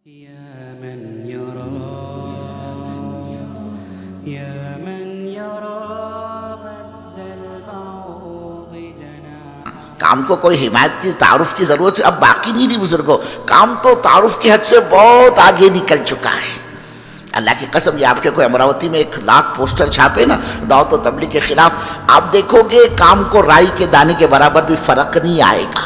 يا من يرى مد البعوض جناح. کام کو کوئی حمایت کی تعارف کی ضرورت اب باقی نہیں رہی بزرگوں. کام تو تعارف کی حد سے بہت آگے نکل چکا ہے. اللہ کی قسم یہ آپ کے کوئی امراوتی میں 1,00,000 پوسٹر چھاپے نا دعوت و تبلیغ کے خلاف، آپ دیکھو گے کام کو رائی کے دانے کے برابر بھی فرق نہیں آئے گا.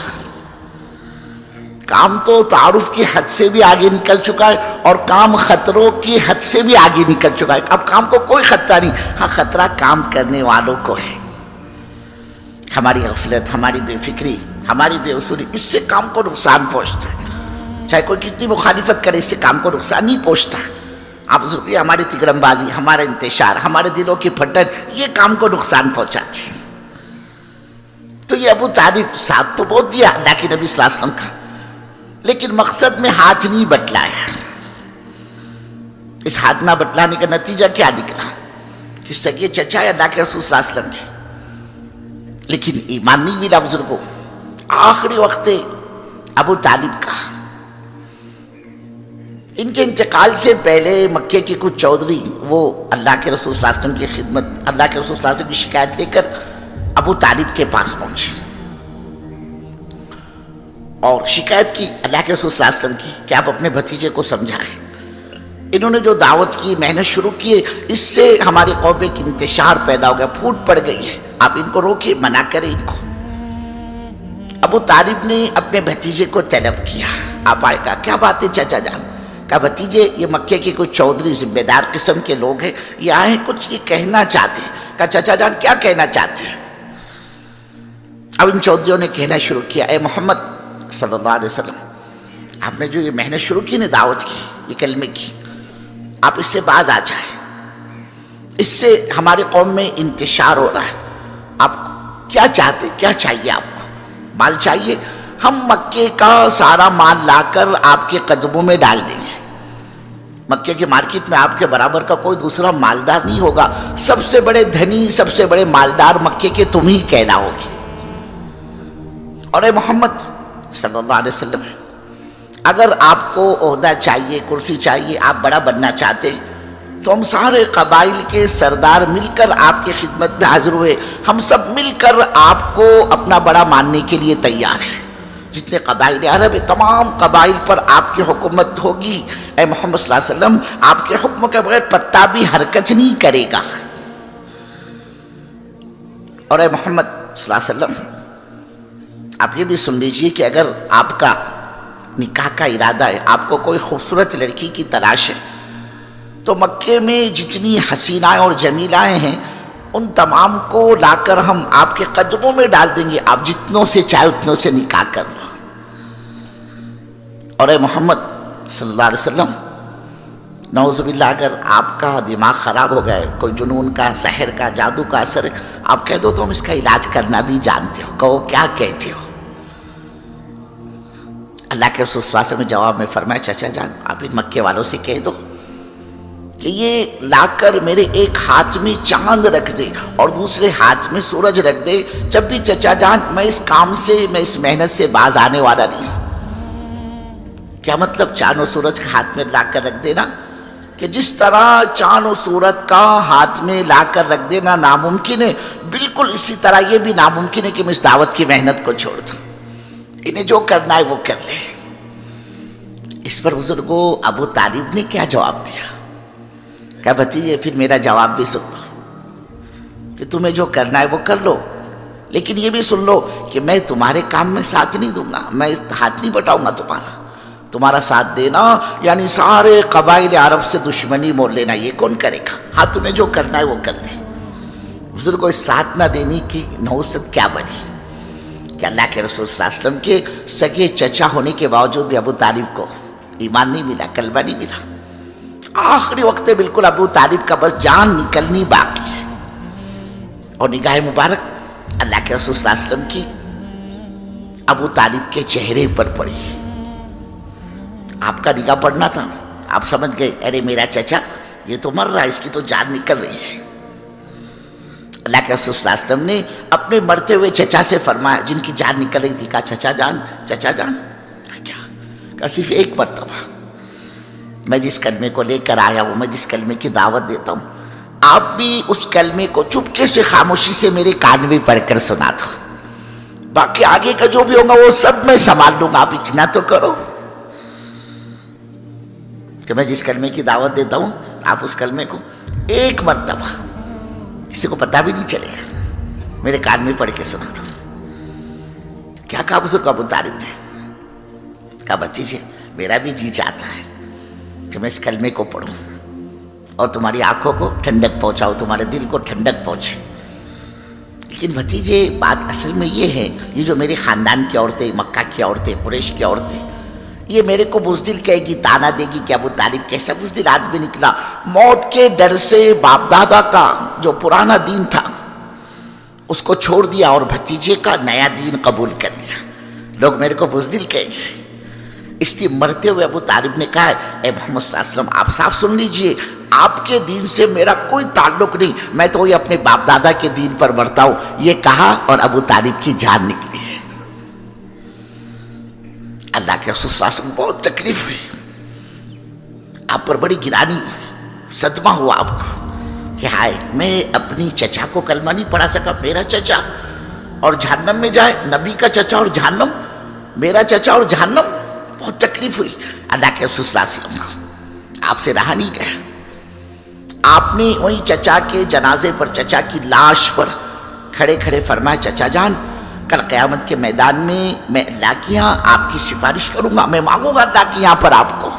کام تو تعارف کی حد سے بھی آگے نکل چکا ہے اور کام خطروں کی حد سے بھی آگے نکل چکا ہے. اب کام کو کوئی خطرہ نہیں، ہاں خطرہ کام کرنے والوں کو ہے. ہماری غفلت، ہماری بے فکری، ہماری بے اصولی، اس سے کام کو نقصان پہنچتا ہے. چاہے کوئی کتنی مخالفت کرے، اس سے کام کو نقصان نہیں پہنچتا. آپ ضروری ہماری تگڑم بازی، ہمارا انتشار، ہمارے دلوں کی پھٹن، یہ کام کو نقصان پہنچاتی. تو یہ ابو طالب ساتھ تو بہت دیا اللہ کے نبی صلی اللہ علیہ وسلم کا، لیکن مقصد میں ہاتھ نہیں بٹلایا. اس ہاتھ نہ بٹلانے کا نتیجہ کیا نکلا کہ سگے چچا ہے اللہ کے رسول صلی اللہ علیہ وسلم کی، لیکن ایمان نہیں ملا بزرگوں. آخری وقت ابو طالب کا، ان کے انتقال سے پہلے مکے کے کچھ چودھری وہ اللہ کے رسول صلی اللہ علیہ وسلم کی خدمت، اللہ کے رسول صلی اللہ علیہ وسلم کی شکایت لے کر ابو طالب کے پاس پہنچے اور شکایت کی اللہ کے رسول صلی اللہ علیہ وسلم کی کہ آپ اپنے بھتیجے کو سمجھائیں. انہوں نے جو دعوت کی، محنت شروع کی ہے، اس سے ہماری قوم میں ایک انتشار پیدا ہو گیا، پھوٹ پڑ گئی ہے. آپ ان کو روکیں، منع کریں ان کو. ابو طالب نے اپنے بھتیجے کو طلب کیا. آپ آئے گا، کیا بات ہے چچا جان؟ کہا بھتیجے یہ مکے کے کچھ چودھری ذمہ دار قسم کے لوگ ہیں، یہ آئے کچھ یہ کہنا چاہتے ہیں. کہا چچا جان کیا کہنا چاہتے ہیں؟ اب ان چودھریوں نے کہنا شروع کیا، اے محمد صلی اللہ علیہ وسلم، آپ نے جو یہ محنت شروع کی نا دعوت کی، یہ کلمے کی، آپ اس سے باز آ جائیں. اس سے ہمارے قوم میں انتشار ہو رہا ہے. آپ کیا چاہتے، کیا چاہیے آپ کو؟ مال چاہیے؟ ہم مکے کا سارا مال لا کر آپ کے قدموں میں ڈال دیں گے. مکے کے مارکیٹ میں آپ کے برابر کا کوئی دوسرا مالدار نہیں ہوگا. سب سے بڑے دھنی، سب سے بڑے مالدار مکے کے تم ہی کہلاؤ گے. اور اے محمد صلی اللہ علیہ وسلم، اگر آپ کو عہدہ چاہیے، کرسی چاہیے، آپ بڑا بننا چاہتے تو ہم سارے قبائل کے سردار مل کر آپ کی خدمت میں حاضر ہوئے. ہم سب مل کر آپ کو اپنا بڑا ماننے کے لیے تیار ہیں. جتنے قبائل عرب ہیں تمام قبائل پر آپ کی حکومت ہوگی. اے محمد صلی اللہ علیہ وسلم، آپ کے حکم کے بغیر پتا بھی حرکت نہیں کرے گا. اور اے محمد صلی اللہ علیہ وسلم، آپ یہ بھی سن لیجئے کہ اگر آپ کا نکاح کا ارادہ ہے، آپ کو کوئی خوبصورت لڑکی کی تلاش ہے، تو مکے میں جتنی حسینائیں اور جمیلائیں ہیں ان تمام کو لا کر ہم آپ کے قدموں میں ڈال دیں گے. آپ جتنوں سے چاہے اتنوں سے نکاح کر لو. اور اے محمد صلی اللہ علیہ وسلم، نعوذ باللہ اگر آپ کا دماغ خراب ہو گیا ہے، کوئی جنون کا، سحر کا، جادو کا اثر ہے، آپ کہہ دو تو ہم اس کا علاج کرنا بھی جانتے ہو. کہو کیا کہتے ہو؟ اللہ کے رسول صلی اللہ علیہ وسلم نے جواب میں فرمایا، چچا جان آپ ان مکے والوں سے کہہ دو کہ یہ لا کر میرے ایک ہاتھ میں چاند رکھ دے اور دوسرے ہاتھ میں سورج رکھ دے. جب بھی چچا جان میں اس کام سے، میں اس محنت سے باز آنے والا نہیں ہوں. کیا مطلب چاند و سورج کا ہاتھ میں لا کر رکھ دینا؟ کہ جس طرح چاند و سورج کا ہاتھ میں لا کر رکھ دینا ناممکن ہے، بالکل اسی طرح یہ بھی ناممکن ہے کہ میں اس دعوت کی محنت کو چھوڑ دوں. انہیں جو کرنا ہے وہ کر لیں. اس پر بزرگوں ابو طالب نے کیا جواب دیا؟ کہا بھتیجے پھر میرا جواب بھی سن لو کہ تمہیں جو کرنا ہے وہ کر لو، لیکن یہ بھی سن لو کہ میں تمہارے کام میں ساتھ نہیں دوں گا. میں ہاتھ نہیں بٹاؤں گا تمہارا ساتھ دینا یعنی سارے قبائل عرب سے دشمنی مول لینا، یہ کون کرے گا؟ ہاں تمہیں جو کرنا ہے وہ کر لیں. بزرگوں اس ساتھ نہ دینے کی نحوست کیا بنی کہ اللہ کے رسول صلی اللہ علیہ وسلم کے سگے چچا ہونے کے باوجود بھی ابو طالب کو ایمان نہیں ملا، کلمہ نہیں ملا. آخری وقت بالکل ابو طالب کا بس جان نکلنی باقی ہے اور نگاہ مبارک اللہ کے رسول صلی اللہ علیہ وسلم کی ابو طالب کے چہرے پر پڑی. آپ کا نگاہ پڑنا تھا، آپ سمجھ گئے ارے میرا چچا یہ تو مر رہا ہے، اس کی تو جان نکل رہی ہے. اللہ کے رسول صلی اللہ علیہ وسلم نے اپنے مرتے ہوئے چچا سے فرمایا، جن کی جان نکل رہی تھی، کہا چچا جان، چچا جان. کیا؟ کہا صرف ایک مرتبہ. میں جس کلمے کو لے کر آیا ہوں، میں جس کلمے کی دعوت دیتا ہوں، آپ بھی اس کلمے کو چپکے سے خاموشی سے میرے کان میں پڑھ کر سنا دو، باقی آگے کا جو بھی ہوگا وہ سب میں سنبھال لوں گا، آپ اتنا تو کرو کہ میں جس کلمے کی دعوت دیتا ہوں آپ اس کلمے کو ایک مرتبہ، کسی کو پتہ بھی نہیں چلے گا، میرے کان میں پڑھ کے سنا دو۔ کیا کہا بزرگ ابو طالب نے؟ کہا بچی جی میرا بھی جی چاہتا ہے کہ میں اس کلمے کو پڑھوں اور تمہاری آنکھوں کو ٹھنڈک پہنچاؤ، تمہارے دل کو ٹھنڈک پہنچے، لیکن بھتیجے بات اصل میں یہ ہے، یہ جو میرے خاندان کی عورتیں، مکہ کی عورتیں، قریش کی عورتیں، یہ میرے کو بزدل کہے گی، تانا دے گی کہ ابو طالب کیسا بزدل آدمی نکلا، موت کے ڈر سے باپ دادا کا جو پرانا دین تھا اس کو چھوڑ دیا اور بھتیجے کا نیا دین قبول کر لیا، لوگ میرے کو بزدل کہیں گے۔ اس لیے مرتے ہوئے ابو طالب نے کہا اے محمد صلی اللہ علیہ وسلم آپ صاف سن لیجئے، آپ کے دین سے میرا کوئی تعلق نہیں، میں تو یہ اپنے باپ دادا کے دین پر بڑھتا ہوں، یہ کہا اور ابو طالب کی جان نکلی ہے۔ اللہ کے رسول صلی اللہ علیہ وسلم بہت تکلیف ہوئی، آپ پر بڑی گرانی، صدمہ ہوا آپ کو کہ ہائے میں اپنی چچا کو کلمہ نہیں پڑھا سکا، میرا چچا اور جہنم میں جائے، نبی کا چچا اور جہنم، میرا چچا اور جہنم، بہت تکلیف ہوئی اللہ کے رسول صلی اللہ علیہ وسلم کو، آپ سے رہا نہیں گیا۔ آپ نے وہی چچا کے جنازے پر، چچا کی لاش پر کھڑے کھڑے فرمایا چچا جان کل قیامت کے میدان میں اللہ کے یہاں آپ کی سفارش کروں گا، میں مانگوں گا اللہ کے یہاں پر آپ کو۔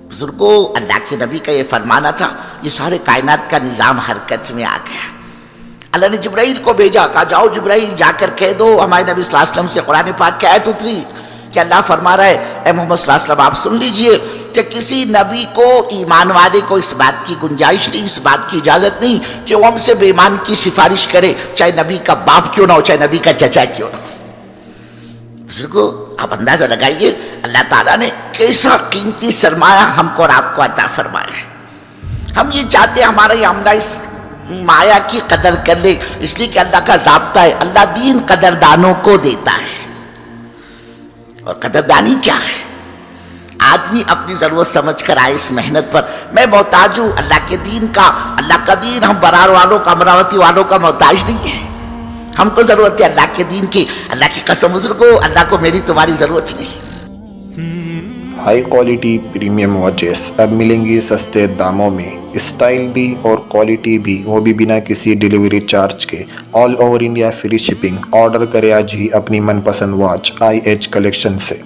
بزرگوں اللہ کے نبی کا یہ فرمانا تھا، یہ سارے کائنات کا نظام حرکت میں آ گیا۔ اللہ نے جبرائیل کو بھیجا، کہا جاؤ جبرائیل جا کر کہہ دو ہمارے نبی صلی اللہ علیہ وسلم سے قرآن پاک کی آیت اتری کہ اللہ فرما رہا ہے اے محمد صلی اللہ علیہ وسلم آپ سن لیجئے کہ کسی نبی کو، ایمان والے کو اس بات کی گنجائش نہیں، اس بات کی اجازت نہیں کہ وہ ہم سے بے ایمان کی سفارش کرے، چاہے نبی کا باپ کیوں نہ ہو، چاہے نبی کا چچا کیوں نہ ہو۔ بزرگوں آپ اندازہ لگائیے اللہ تعالیٰ نے کیسا قیمتی سرمایہ ہم کو اور آپ کو عطا فرمایا ہے۔ ہم یہ چاہتے ہیں ہمارا یہ عملہ اس مایا کی قدر کر لے، اس لیے کہ اللہ کا ضابطہ ہے اللہ دین قدردانوں کو دیتا ہے، اور قدردانی کیا ہے؟ آدمی اپنی ضرورت سمجھ کر آئے اس محنت پر، میں محتاج ہوں اللہ کے دین کا، اللہ کا دین ہم برار والوں کا، امراوتی والوں کا محتاج نہیں ہے، ہم کو ضرورت ہے اللہ کے دین کی۔ اللہ کی قسم بزرگو اللہ کو میری تمہاری ضرورت نہیں۔ ہائی کوالٹی پریمیم واچز اب ملیں گی سستے داموں میں، اسٹائل بھی اور کوالٹی بھی، وہ بھی بنا کسی ڈیلیوری چارج کے، all over India free shipping. Order کرے آج ہی اپنی من پسند واچ IH کلیکشن سے۔